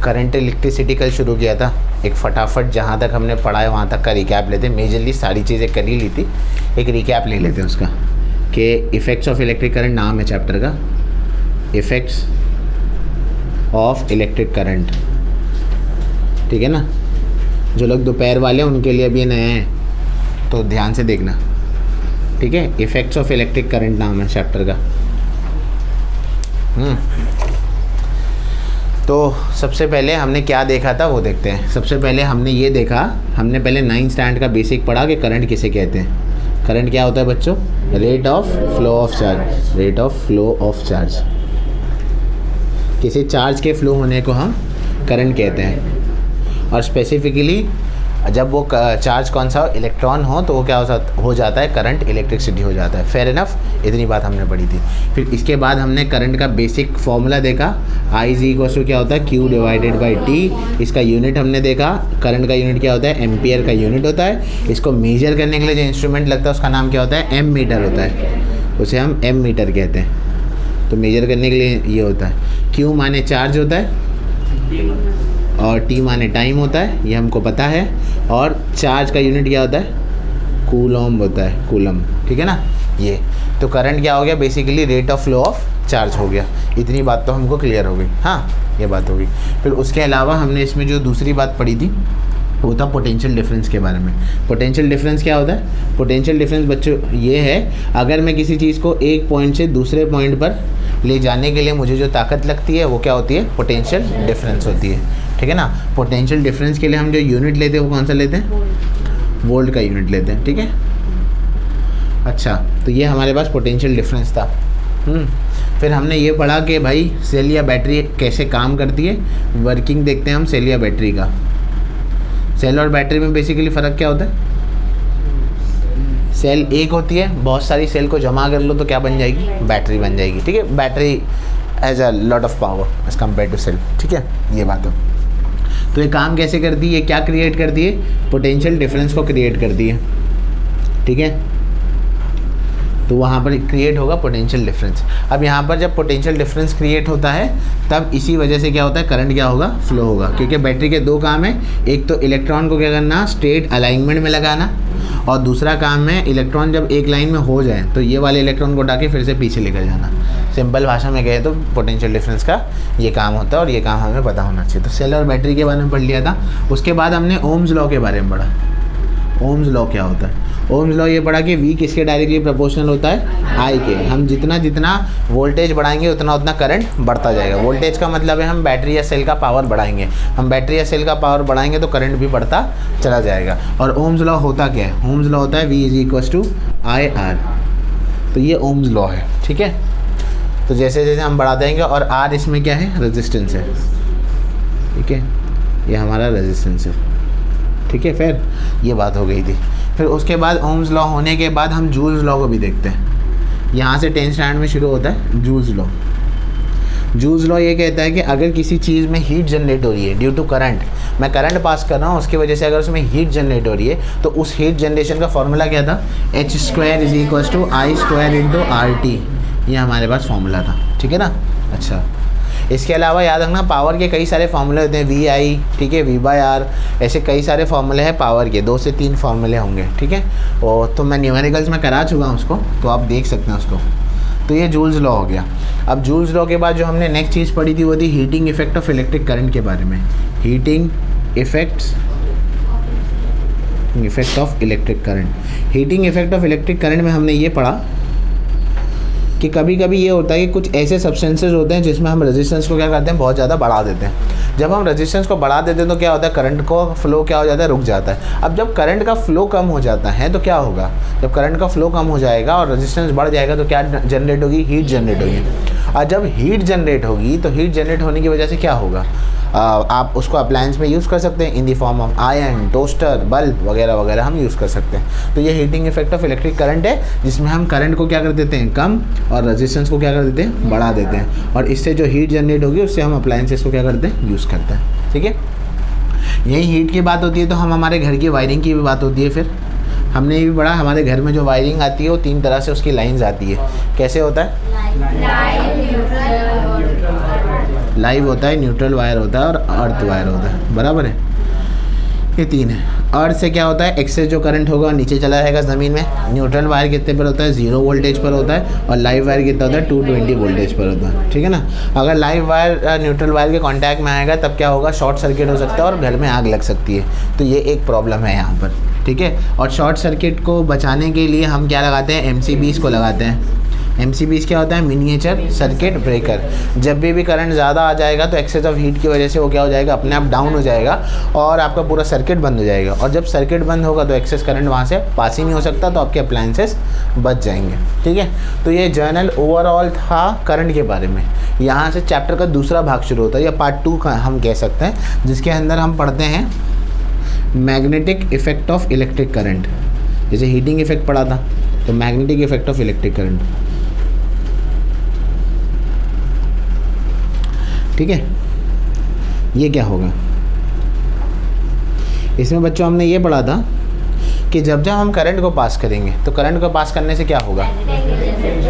Current electricity कल शुरू किया था। एक फटाफट जहाँ तक हमने पढ़ा है वहाँ तक का रिकैप लेते हैं। मेजरली सारी चीज़ें कर ही ली थी, एक रिकैप ले लेते हैं उसका कि इफ़ेक्ट्स ऑफ इलेक्ट्रिक करंट नाम है चैप्टर का, इफ़ेक्ट्स ऑफ इलेक्ट्रिक करंट। ठीक है ना, जो लोग दोपहर वाले हैं उनके लिए भी नया है तो ध्यान से देखना। ठीक है, इफ़ेक्ट्स ऑफ इलेक्ट्रिक करंट नाम है चैप्टर का। तो सबसे पहले हमने क्या देखा था वो देखते हैं। सबसे पहले हमने ये देखा, हमने पहले 9th स्टैंडर्ड का बेसिक पढ़ा कि करंट किसे कहते हैं। करंट क्या होता है बच्चों? Rate of flow of charge. Rate of flow of charge, किसी चार्ज के फ्लो होने को हम करंट कहते हैं। और स्पेसिफिकली जब वो चार्ज कौन सा इलेक्ट्रॉन हो तो वो क्या हो जाता है? करंट, इलेक्ट्रिसिटी हो जाता है। फेयर इनफ, इतनी बात हमने पढ़ी थी। फिर इसके बाद हमने करंट का बेसिक फॉर्मूला देखा, आई इज इक्वल टू क्या होता है? Q divided by T। इसका यूनिट हमने देखा, करंट का यूनिट क्या होता है? एम्पियर का यूनिट होता है। इसको मेजर करने के लिए जो इंस्ट्रूमेंट लगता है उसका नाम क्या होता है? एम मीटर होता है, उसे हम एम मीटर कहते हैं। तो मेजर करने के लिए ये होता है। Q माने चार्ज होता है और T माने टाइम होता है, ये हमको पता है। और चार्ज का यूनिट क्या होता है? कूलम होता है, कूलम। ठीक है ना, ये तो करंट क्या हो गया? Basically rate of flow of charge हो गया। इतनी बात तो हमको क्लियर हो गई। हाँ, ये बात हो गई। फिर उसके अलावा हमने इसमें जो दूसरी बात पढ़ी थी वो था पोटेंशियल डिफरेंस के बारे में। पोटेंशियल डिफरेंस क्या होता है? पोटेंशियल डिफरेंस बच्चों ये है, अगर मैं किसी चीज़ को एक पॉइंट से दूसरे पॉइंट पर ले जाने के लिए मुझे जो ताकत लगती है वो क्या होती है? पोटेंशियल डिफरेंस होती है। ठीक है ना, पोटेंशियल डिफरेंस के लिए हम जो यूनिट लेते हैं वो कौन सा लेते हैं? वोल्ट का यूनिट लेते हैं। ठीक है, अच्छा, तो ये हमारे पास पोटेंशियल डिफरेंस था। फिर हमने ये पढ़ा कि भाई सेल या बैटरी कैसे काम करती है। वर्किंग देखते हैं हम सेल या बैटरी का। सेल और बैटरी में बेसिकली फ़र्क क्या होता है? सेल एक होती है, बहुत सारी सेल को जमा कर लो तो क्या बन जाएगी? बैटरी बन जाएगी। ठीक है, battery as a lot of power as compare to cell. ठीक है, ये बात है। तो ये काम कैसे करती है? क्या क्रिएट करती है? पोटेंशियल डिफरेंस को क्रिएट करती है। ठीक है, तो वहाँ पर क्रिएट होगा पोटेंशियल डिफरेंस। अब यहाँ पर जब पोटेंशियल डिफरेंस क्रिएट होता है तब इसी वजह से क्या होता है? करंट क्या होगा? फ्लो होगा। क्योंकि बैटरी के दो काम है, एक तो इलेक्ट्रॉन को क्या करना? स्टेट अलाइनमेंट में लगाना, और दूसरा काम है इलेक्ट्रॉन जब एक लाइन में हो जाए तो ये वाले इलेक्ट्रॉन को उठा के फिर से पीछे लेकर जाना। सिंपल भाषा में कहे तो पोटेंशियल डिफरेंस का ये काम होता है और ये काम हमें पता होना चाहिए। तो सेल और बैटरी के बारे में पढ़ लिया था। उसके बाद हमने ओम्स लॉ के बारे में पढ़ा। ओम्स लॉ क्या होता है? ओम्स लॉ ये पढ़ा कि V किसके डायरेक्टली प्रोपोर्शनल होता है? I के। हम जितना वोल्टेज बढ़ाएंगे उतना करंट बढ़ता जाएगा। वोल्टेज का मतलब है हम बैटरी या सेल का पावर बढ़ाएंगे। हम बैटरी या सेल का पावर बढ़ाएंगे तो करंट भी बढ़ता चला जाएगा। और ओम्स लॉ होता क्या है? ओम्स लॉ होता है V is equal to IR। तो ये ओम्स लॉ है। ठीक है, तो जैसे जैसे हम बढ़ा देंगे, और R इसमें क्या है? रेजिस्टेंस है। ठीक है, ये हमारा रेजिस्टेंस है। ठीक है, फिर ये बात हो गई थी। फिर उसके बाद ओम्स लॉ होने के बाद हम जूल्स लॉ को भी देखते हैं। यहाँ से 10th स्टैंडर्ड में शुरू होता है जूल्स लॉ। जूल्स लॉ ये कहता है कि अगर किसी चीज़ में हीट जनरेट हो रही है ड्यू टू करंट, मैं करंट पास कर रहा हूँ, उसकी वजह से अगर उसमें हीट जनरेट हो रही है तो उस हीट जनरेशन का फॉर्मूला क्या था? H² is equal to I² into RT। ये हमारे पास फॉर्मूला था। ठीक है ना, अच्छा। इसके अलावा याद रखना पावर के कई सारे फार्मूले होते हैं, VI, ठीक है, V/R, ऐसे कई सारे फार्मूले हैं पावर के, 2 से 3 फार्मूले होंगे। ठीक है, और तो मैं न्यूमेरिकल्स में करा चुका हूँ उसको, तो आप देख सकते हैं उसको। तो ये जूल्स लॉ हो गया। अब जूल्स लॉ के बाद जो हमने नेक्स्ट चीज़ पढ़ी थी वो थी heating effect of electric current के बारे में। Heating effect of electric current. Heating effect of electric current में हमने ये पढ़ा कि कभी कभी ये होता है कि कुछ ऐसे सब्सटेंसेस होते हैं जिसमें हम रेजिस्टेंस को क्या करते हैं? बहुत ज़्यादा बढ़ा देते हैं। जब हम रेजिस्टेंस को बढ़ा देते हैं तो क्या होता है? करंट को फ्लो क्या हो जाता है? रुक जाता है। अब जब करंट का फ्लो कम हो जाता है तो क्या होगा? जब करंट का फ्लो कम हो जाएगा और रेजिस्टेंस बढ़ जाएगा तो क्या जनरेट होगी? हीट जनरेट होगी। और जब हीट जनरेट होगी तो हीट जनरेट होने की वजह से क्या होगा? आप उसको अप्लायंस में यूज़ कर सकते हैं in the form of iron, toaster, bulb वगैरह वगैरह हम यूज़ कर सकते हैं। तो ये heating effect of electric current है जिसमें हम करंट को क्या कर देते हैं? कम, और रेजिस्टेंस को क्या कर देते हैं? बढ़ा देते हैं। और इससे जो हीट जनरेट होगी उससे हम अप्लायंसेस को क्या करते हैं? यूज़ करते हैं। ठीक है, यही हीट की बात होती है तो हम हमारे घर की वायरिंग की भी बात होती है। फिर हमने ये भी पढ़ा हमारे घर में जो वायरिंग आती है वो 3 तरह से उसकी लाइंस आती है। कैसे होता है? लाइव होता है, न्यूट्रल वायर होता है और अर्थ वायर होता है, बराबर है। ये 3 है। अर्थ से क्या होता है, एक्सेस जो करंट होगा नीचे चला जाएगा ज़मीन में। न्यूट्रल वायर कितने पर होता है, 0 वोल्टेज पर होता है। और लाइव वायर कितना होता है, 220 वोल्टेज पर होता है, ठीक है ना। अगर लाइव वायर न्यूट्रल वायर के कांटेक्ट में आएगा तब क्या होगा, शॉर्ट सर्किट हो सकता है और घर में आग लग सकती है। तो ये एक प्रॉब्लम है यहाँ पर, ठीक है। और शॉर्ट सर्किट को बचाने के लिए हम क्या लगाते हैं, MCBs को लगाते हैं। MCBs क्या होता है, मिनिएचर सर्किट ब्रेकर। जब भी करंट ज़्यादा आ जाएगा तो एक्सेस ऑफ हीट की वजह से वो क्या हो जाएगा, अपने आप डाउन हो जाएगा और आपका पूरा सर्किट बंद हो जाएगा। और जब सर्किट बंद होगा तो एक्सेस करंट वहाँ से पास ही नहीं हो सकता, तो आपके अप्लायंसेस बच जाएंगे, ठीक है। तो ये जर्नल ओवरऑल था करंट के बारे में। यहाँ से चैप्टर का दूसरा भाग शुरू होता है, या पार्ट 2 का हम कह सकते हैं, जिसके अंदर हम पढ़ते हैं magnetic effect of electric current. जैसे हीटिंग इफेक्ट पढ़ा था, तो magnetic effect of electric current, ठीक है। ये क्या होगा, इसमें बच्चों हमने ये पढ़ा था कि जब हम करंट को पास करेंगे तो करंट को पास करने से क्या होगा,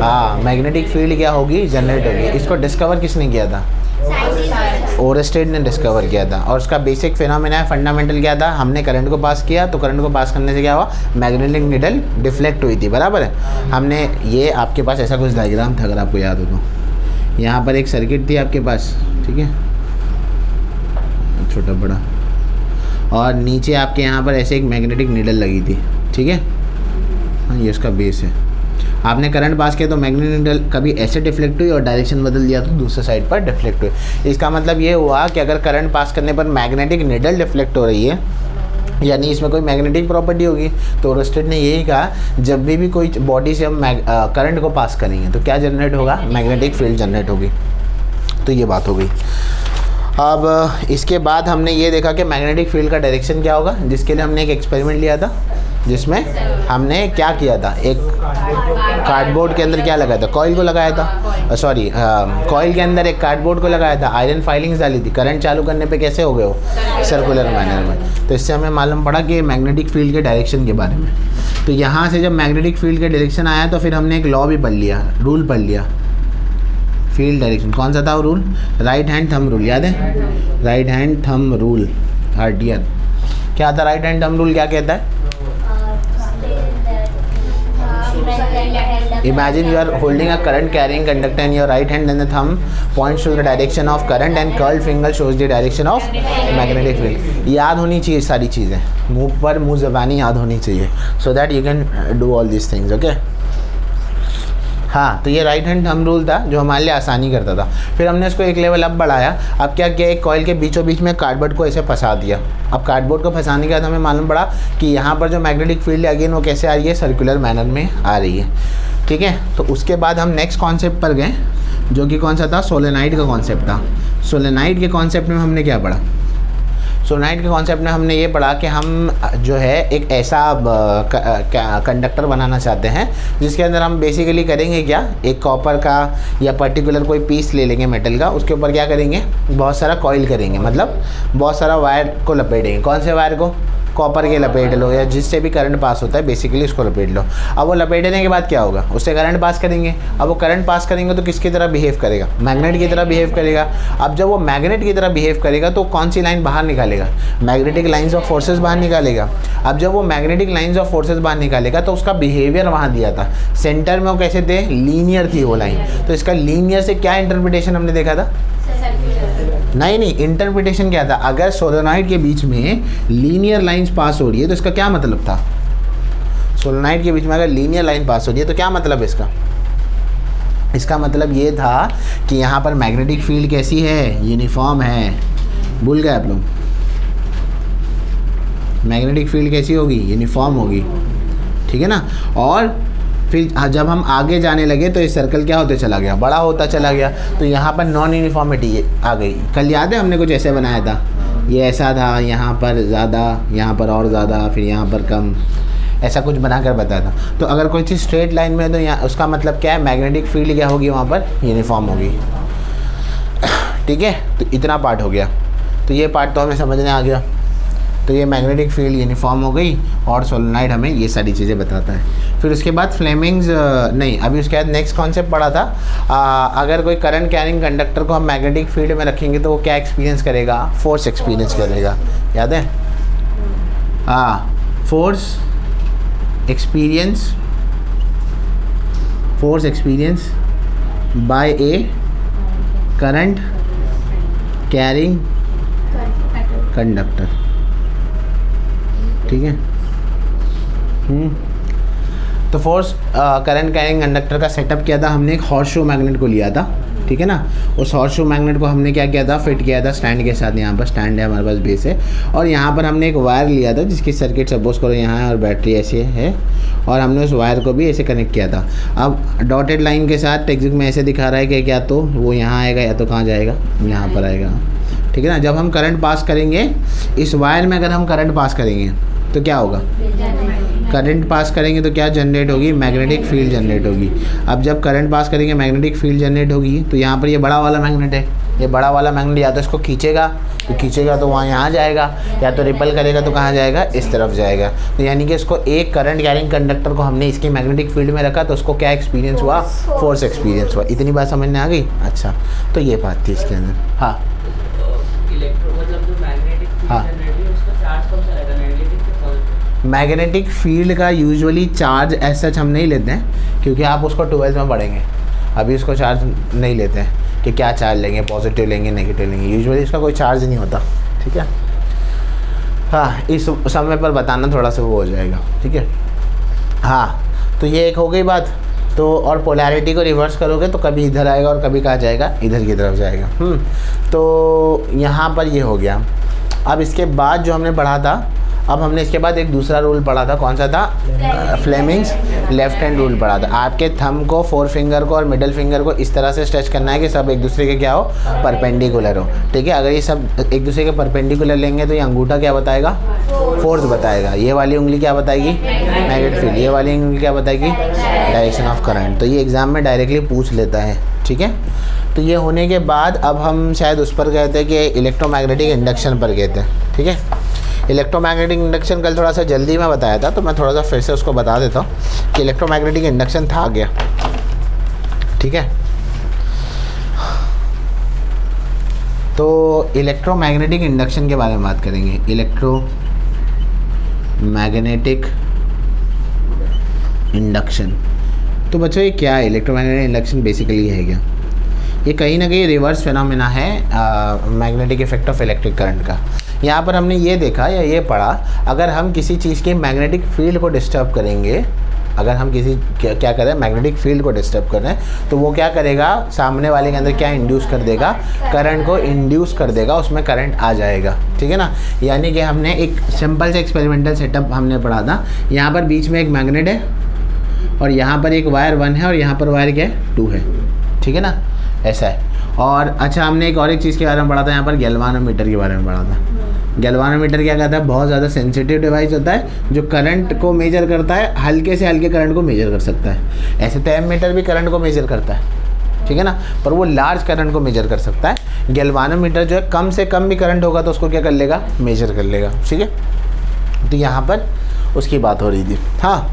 हाँ, मैग्नेटिक फील्ड क्या होगी, जनरेट होगी। इसको डिस्कवर किसने किया था, ओरस्टेड ने डिस्कवर किया था। और उसका बेसिक फिनोमेना है, फंडामेंटल क्या था, हमने करंट को पास किया तो करंट को पास करने से क्या हुआ, मैग्नेटिक नीडल डिफ्लेक्ट हुई थी, बराबर है। हमने ये आपके पास ऐसा कुछ डायग्राम था, अगर आपको याद हो तो। यहाँ पर एक सर्किट थी आपके पास, ठीक है, छोटा बड़ा, और नीचे आपके यहाँ पर ऐसे एक मैग्नेटिक नीडल लगी थी, ठीक है। हाँ, ये उसका बेस है। आपने करंट पास किया तो मैग्नेटिक नीडल कभी ऐसे डिफ्लेक्ट हुई और डायरेक्शन बदल दिया तो दूसरे साइड पर डिफ्लेक्ट हुई। इसका मतलब ये हुआ कि अगर करंट पास करने पर मैग्नेटिक नीडल डिफ्लेक्ट हो रही है, यानी इसमें कोई मैग्नेटिक प्रॉपर्टी होगी। तो ओरस्टेड ने यही कहा, जब भी कोई बॉडी से हम करंट को पास करेंगे तो क्या जनरेट होगा, मैग्नेटिक फील्ड जनरेट होगी। तो ये बात हो गई। अब इसके बाद हमने ये देखा कि मैग्नेटिक फील्ड का डायरेक्शन क्या होगा, जिसके लिए हमने एक एक्सपेरिमेंट लिया था, जिसमें हमने क्या किया था, एक कार्डबोर्ड के अंदर क्या लगाया था, कॉइल को लगाया था, सॉरी कॉइल के अंदर एक कार्डबोर्ड को लगाया था, आयरन फाइलिंग्स डाली थी। करंट चालू करने पे कैसे हो गए हो, सर्कुलर मैनर में। तो इससे हमें मालूम पड़ा कि मैग्नेटिक फील्ड के डायरेक्शन के बारे में। तो यहाँ से जब मैग्नेटिक फील्ड के डायरेक्शन आया तो फिर हमने एक लॉ भी पढ़ लिया, रूल पढ़ लिया, फील्ड डायरेक्शन। कौन सा था वो rule, right hand thumb rule, याद है, right hand thumb rule, RTR। क्या था राइट हैंड थंब रूल, क्या कहता है, Imagine you are holding a current carrying conductor in your right hand, then the thumb points to the direction of current and curled finger shows the direction of magnetic field. याद होनी चाहिए सारी चीज़ें, मुंह पर मुंह ज़बानी याद होनी चाहिए, so that you can do all these things, okay? हाँ, तो ये राइट हैंड थंब रूल था जो हमारे लिए आसानी करता था। फिर हमने इसको एक लेवल अप बढ़ाया। अब क्या किया, एक कॉइल के बीचों बीच में कार्डबोर्ड को ऐसे फंसा दिया। अब कार्डबोर्ड को फंसाने के बाद हमें मालूम पड़ा कि यहाँ पर जो मैग्नेटिक फील्ड है अगेन वो कैसे आ रही है, सर्कुलर मैनर में आ रही है, ठीक है। तो उसके बाद हम नेक्स्ट कॉन्सेप्ट पर गए, जो कि कौन सा था, सोलेनाइड का कॉन्सेप्ट था। सोलेनाइड के कॉन्सेप्ट में हमने क्या पढ़ा, सोलेनाइड के कॉन्सेप्ट में हमने ये पढ़ा कि हम जो है एक ऐसा कंडक्टर बनाना चाहते हैं जिसके अंदर हम बेसिकली करेंगे क्या, एक कॉपर का या पर्टिकुलर कोई पीस ले लेंगे मेटल का, उसके ऊपर क्या करेंगे, बहुत सारा कॉइल करेंगे, मतलब बहुत सारा वायर को लपेटेंगे। कौन से वायर को, कॉपर के लपेट लो या जिससे भी करंट पास होता है बेसिकली उसको लपेट लो। अब वो लपेटने के बाद क्या होगा, उससे करंट पास करेंगे। अब वो करंट पास करेंगे तो किसकी तरह बिहेव करेगा, मैग्नेट की तरह बिहेव करेगा। अब जब वो मैग्नेट की तरह बिहेव करेगा तो कौन सी लाइन बाहर निकालेगा, मैग्नेटिक लाइन्स ऑफ फोर्सेस बाहर निकालेगा। अब जब वो मैग्नेटिक लाइन्स ऑफ फोर्सेस बाहर निकालेगा तो उसका बिहेवियर वहाँ दिया था, सेंटर में वो कैसे थे, लीनियर थी वो लाइन। तो इसका लीनियर से क्या इंटरप्रिटेशन हमने देखा था, नहीं, इंटरप्रिटेशन क्या था, अगर सोलेनॉइड के बीच में लीनियर लाइंस पास हो रही है तो इसका क्या मतलब था, सोलेनॉइड के बीच में अगर लीनियर लाइन पास हो रही है तो क्या मतलब है इसका मतलब ये था कि यहाँ पर मैग्नेटिक फील्ड कैसी है, यूनिफॉर्म है। भूल गए आप लोग, मैग्नेटिक फील्ड कैसी होगी, यूनिफॉर्म होगी, ठीक है ना। और फिर जब हम आगे जाने लगे तो ये सर्कल क्या होते चला गया, बड़ा होता चला गया। तो यहाँ पर नॉन यूनिफॉर्मिटी आ गई। कल याद है हमने कुछ ऐसे बनाया था, ये ऐसा था, यहाँ पर ज़्यादा, यहाँ पर और ज़्यादा, फिर यहाँ पर कम, ऐसा कुछ बनाकर बताया था। तो अगर कोई चीज़ स्ट्रेट लाइन में है तो यहाँ उसका मतलब क्या है, मैग्नेटिक फील्ड क्या होगी, वहाँ पर यूनिफॉर्म होगी, ठीक है। तो इतना पार्ट हो गया, तो ये पार्ट तो हमें समझने आ गया। तो तो ये मैग्नेटिक फील्ड यूनिफॉर्म हो गई और सोलेनॉइड हमें ये सारी चीज़ें बताता है। फिर उसके बाद फ्लेमिंग्स नहीं, अभी उसके बाद नेक्स्ट कॉन्सेप्ट पढ़ा था, अगर कोई करंट कैरिंग कंडक्टर को हम मैग्नेटिक फील्ड में रखेंगे तो वो क्या एक्सपीरियंस करेगा, फोर्स एक्सपीरियंस करेगा, याद है? Force experience by A current carrying conductor, ठीक है। तो फोर्स करंट कैरिंग कंडक्टर का सेटअप किया था हमने, एक हॉर्स-शू मैग्नेट को लिया था, ठीक है ना। उस हॉर्स-शू मैग्नेट को हमने क्या किया था, फिट किया था स्टैंड के साथ। यहाँ पर स्टैंड है हमारे पास, बेस है, और यहाँ पर हमने एक वायर लिया था जिसकी सर्किट सपोज करो यहाँ है और बैटरी ऐसे है, और हमने उस वायर को भी ऐसे कनेक्ट किया था। अब डॉटेड लाइन के साथ टेक्स्ट में ऐसे दिखा रहा है कि क्या तो वो यहाँ आएगा या तो कहाँ जाएगा, यहाँ पर आएगा, ठीक है ना। जब हम करंट पास करेंगे इस वायर में, अगर हम करंट पास करेंगे तो क्या होगा, करंट पास करेंगे तो क्या जनरेट होगी, मैग्नेटिक फील्ड जनरेट होगी। अब जब करंट पास करेंगे मैग्नेटिक फील्ड जनरेट होगी, तो यहाँ पर ये बड़ा वाला मैग्नेट है, ये बड़ा वाला मैग्नेट या तो इसको खींचेगा तो वहाँ यहाँ जाएगा, या तो रिपल करेगा तो कहाँ जाएगा, इस तरफ जाएगा। तो यानी कि इसको एक करंट कैरिंग कंडक्टर को हमने इसके मैग्नेटिक फील्ड में रखा तो उसको क्या एक्सपीरियंस हुआ, फोर्स एक्सपीरियंस हुआ। इतनी बात समझ में आ गई? अच्छा, तो ये बात थी इसके अंदर। हाँ, मैग्नेटिक फील्ड का यूजुअली चार्ज एज सच हम नहीं लेते हैं, क्योंकि आप उसको 12th में पढ़ेंगे, अभी उसको चार्ज नहीं लेते हैं कि क्या चार्ज लेंगे, पॉजिटिव लेंगे नेगेटिव लेंगे, यूजुअली इसका कोई चार्ज नहीं होता, ठीक है। हाँ, इस समय पर बताना थोड़ा सा वो हो जाएगा, ठीक है। हाँ, तो ये एक हो गई बात। तो और पोलैरिटी को रिवर्स करोगे तो कभी इधर आएगा और कभी कहाँ जाएगा, इधर की तरफ जाएगा। तो यहाँ पर ये हो गया। अब इसके बाद जो हमने पढ़ा था, अब हमने इसके बाद एक दूसरा रूल पढ़ा था, कौन सा था, फ्लेमिंग्स लेफ्ट हैंड रूल पढ़ा था। आपके थंब को, फोर फिंगर को और मिडिल फिंगर को इस तरह से स्ट्रेच करना है कि सब एक दूसरे के क्या हो, परपेंडिकुलर हो, ठीक है। अगर ये सब एक दूसरे के परपेंडिकुलर लेंगे तो ये अंगूठा क्या बताएगा, फोर्स बताएगा, ये वाली उंगली क्या बताएगी, मैग्नेटिक फील्ड, ये वाली उंगली क्या बताएगी, डायरेक्शन ऑफ करंट। तो ये एग्जाम में डायरेक्टली पूछ लेता है, ठीक है। तो ये होने के बाद अब हम शायद उस पर गए थे कि इलेक्ट्रोमैग्नेटिक इंडक्शन पर गए थे, ठीक है। इलेक्ट्रोमैग्नेटिक इंडक्शन कल थोड़ा सा जल्दी में बताया था, तो मैं थोड़ा सा फिर से उसको बता देता हूँ कि इलेक्ट्रोमैग्नेटिक इंडक्शन था क्या, ठीक है। तो इलेक्ट्रोमैग्नेटिक इंडक्शन के बारे में बात करेंगे। इलेक्ट्रोमैग्नेटिक इंडक्शन, तो बच्चों ये क्या है, इलेक्ट्रोमैग्नेटिक इंडक्शन बेसिकली है क्या, ये कहीं ना कहीं रिवर्स फिनोमेना है magnetic effect of electric current का। यहाँ पर हमने ये देखा या ये पढ़ा, अगर हम किसी चीज़ के मैग्नेटिक फील्ड को डिस्टर्ब करेंगे, अगर हम किसी क्या करें, मैग्नेटिक फील्ड को डिस्टर्ब कर रहे हैं, तो वो क्या करेगा, सामने वाले के अंदर क्या इंड्यूस कर देगा, करंट को इंड्यूस कर देगा, उसमें करंट आ जाएगा, ठीक है ना। यानी कि हमने एक सिंपल से एक्सपेरिमेंटल सेटअप हमने पढ़ा था। यहाँ पर बीच में एक मैग्नेट है और यहाँ पर एक वायर 1 है और यहाँ पर वायर क्या है, 2 है, ठीक है ना, ऐसा है। और अच्छा, हमने एक और एक चीज़ के बारे में पढ़ा था, यहाँ पर गैल्वानोमीटर के बारे में पढ़ा था। गैल्वानोमीटर क्या कहता है, बहुत ज़्यादा सेंसिटिव डिवाइस होता है जो करंट को मेजर करता है, हल्के से हल्के करंट को मेजर कर सकता है। ऐसे तो एमीटर भी करंट को मेजर करता है, ठीक है ना, पर वो लार्ज करंट को मेजर कर सकता है। गैल्वानोमीटर जो है कम से कम भी करंट होगा तो उसको क्या कर लेगा, मेजर कर लेगा, ठीक है। तो यहाँ पर उसकी बात हो रही थी। हाँ,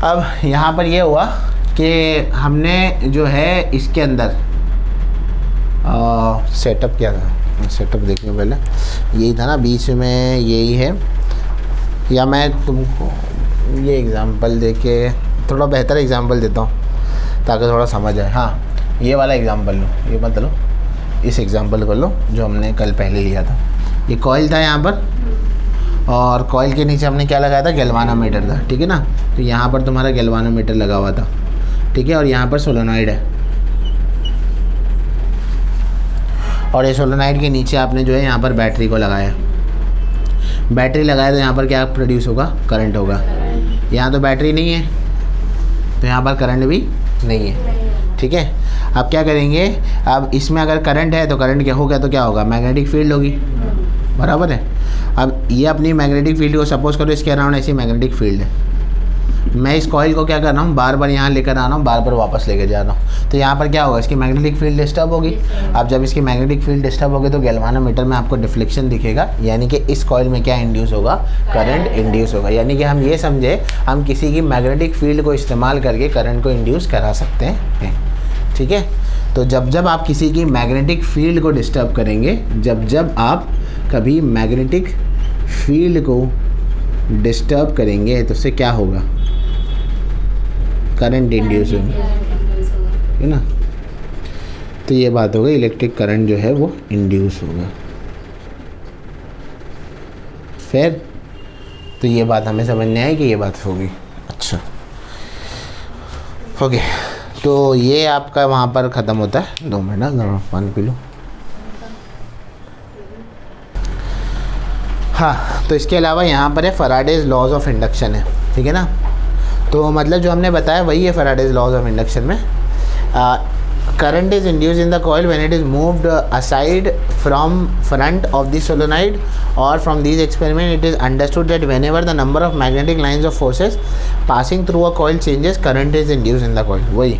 अब यहाँ पर ये हुआ कि हमने जो है इसके अंदर सेटअप किया था, सेटअप देखने पहले यही था ना, बीच में यही है, या मैं तुमको ये एग्ज़ाम्पल दे के थोड़ा बेहतर एग्ज़ाम्पल देता हूँ ताकि थोड़ा समझ आए। हाँ, ये वाला एग्ज़ाम्पल लो, ये मत लो, इस एग्ज़ाम्पल को लो जो हमने कल पहले लिया था। ये कॉइल था यहाँ पर, और कॉइल के नीचे हमने क्या लगाया था, गैल्वानोमीटर था, ठीक है ना। तो यहाँ पर तुम्हारा गैल्वानोमीटर लगा हुआ था, ठीक है, और यहाँ पर सोलेनॉइड है, और ये सोलेनॉइड के नीचे आपने जो है यहाँ पर बैटरी को लगाया। बैटरी लगाया तो यहाँ पर क्या प्रोड्यूस होगा, करंट होगा। यहाँ तो बैटरी नहीं है तो यहाँ पर करंट भी नहीं है, ठीक है। अब क्या करेंगे, अब इसमें अगर करंट है तो करंट क्या होगा, तो क्या होगा, मैग्नेटिक फील्ड होगी, बराबर है। अब ये अपनी मैग्नेटिक फील्ड को सपोज करो इसके अराउंड ऐसी मैग्नेटिक फील्ड है, मैं इस कॉइल को क्या कर रहा हूँ, बार बार यहाँ लेकर आ रहा हूँ, बार बार वापस लेकर जा रहा हूँ। तो यहाँ पर क्या होगा, इसकी मैग्नेटिक फील्ड डिस्टर्ब होगी। अब जब इसकी मैग्नेटिक फील्ड डिस्टर्ब होगी तो गैल्वानोमीटर में आपको डिफ्लेक्शन दिखेगा, यानी कि इस कॉइल में क्या इंड्यूस होगा, करंट इंड्यूस होगा। यानी कि हम ये समझे, हम किसी की मैग्नेटिक फील्ड को इस्तेमाल करके करंट को इंड्यूस करा सकते हैं। ठीक है, तो जब जब आप किसी की मैग्नेटिक फील्ड को डिस्टर्ब करेंगे, जब जब आप कभी मैग्नेटिक फील्ड को डिस्टर्ब करेंगे तो उससे क्या होगा, करंट इंड्यूस होगा, है ना। तो ये बात होगा, इलेक्ट्रिक करंट जो है वो इंड्यूस होगा। फिर तो ये बात हमें समझने आई कि ये बात होगी। अच्छा, ओके, तो ये आपका वहाँ पर ख़त्म होता है। 2 मिनट ना, पानी पी लो। हाँ, तो इसके अलावा यहाँ पर है फैराडेज लॉज ऑफ इंडक्शन है, ठीक है ना। तो मतलब जो हमने बताया वही है फैराडेज लॉज ऑफ इंडक्शन में। Current is induce in the coil when it is moved aside from front of the solenoid, और from this experiment it is understood that whenever the number of magnetic lines of forces passing through a coil changes, current is induce in the coil. वही,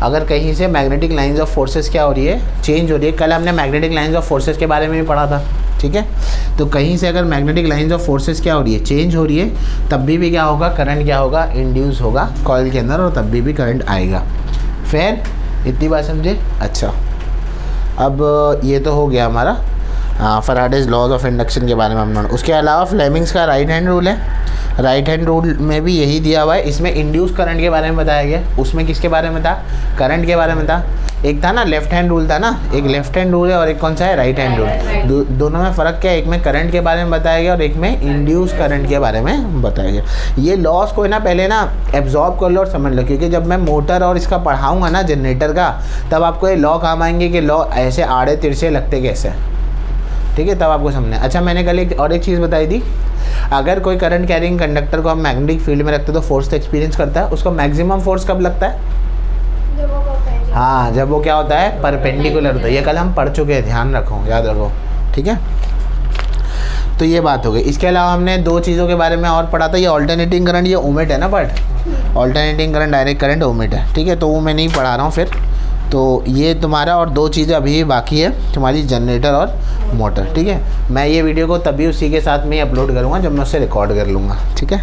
अगर कहीं से magnetic lines of forces क्या हो रही है, change हो रही है। कल हमने मैग्नेटिक लाइंस ऑफ फोर्सेस के बारे में भी पढ़ा था, ठीक है। तो कहीं से अगर मैग्नेटिक लाइंस ऑफ फोर्सेस क्या हो रही है, चेंज हो रही है, तब भी क्या होगा, करंट क्या होगा, इंड्यूस होगा कॉइल के अंदर, और तब भी करंट आएगा। फिर इतनी बात समझे। अच्छा, अब ये तो हो गया हमारा फैराडेज लॉज ऑफ इंडक्शन के बारे में हमने। उसके अलावा फ्लेमिंग्स का राइट हैंड रूल है। राइट हैंड रूल में भी यही दिया हुआ है। इसमें इंड्यूस करंट के बारे में बताया गया, उसमें किसके बारे में था, करंट के बारे में था। एक था ना लेफ्ट हैंड रूल था ना, एक लेफ्ट हैंड रूल है और एक कौन सा है, राइट हैंड रूल। दोनों में फ़र्क क्या है, एक में करंट के बारे में बताया गया और एक में इंड्यूस करंट के बारे में बताया गया। ये लॉस को ना पहले ना एब्जॉर्ब कर लो और समझ लो, क्योंकि जब मैं मोटर और इसका पढ़ाऊँगा ना जनरेटर का, तब आपको ये लॉ काम आएंगे कि लॉ ऐसे आड़े तिरछे लगते कैसे, ठीक है, तब आपको समझना है। अच्छा, मैंने कल एक चीज़ बताई थी, अगर कोई करंट कैरिंग कंडक्टर को हम मैग्नेटिक फील्ड में रखते तो फोर्स तो एक्सपीरियंस करता है। उसको मैक्सिमम फोर्स कब लगता है, हाँ, जब वो क्या होता है, परपेंडिकुलर होता है। ये कल हम पढ़ चुके हैं, ध्यान रखो, याद रखो, ठीक है। तो ये बात हो गई। इसके अलावा हमने 2 चीज़ों के बारे में और पढ़ा था। ये ऑल्टरनेटिंग करंट, ये ओमिट है ना part, alternating current, direct current, omit है, ठीक है। तो वो मैं नहीं पढ़ा रहा हूँ फिर। तो ये तुम्हारा, और 2 चीज़ें अभी बाकी है तुम्हारी, जनरेटर और मोटर, ठीक है। मैं ये वीडियो को तभी उसी के साथ में ही अपलोड करूँगा जब मैं उससे रिकॉर्ड कर लूँगा, ठीक है।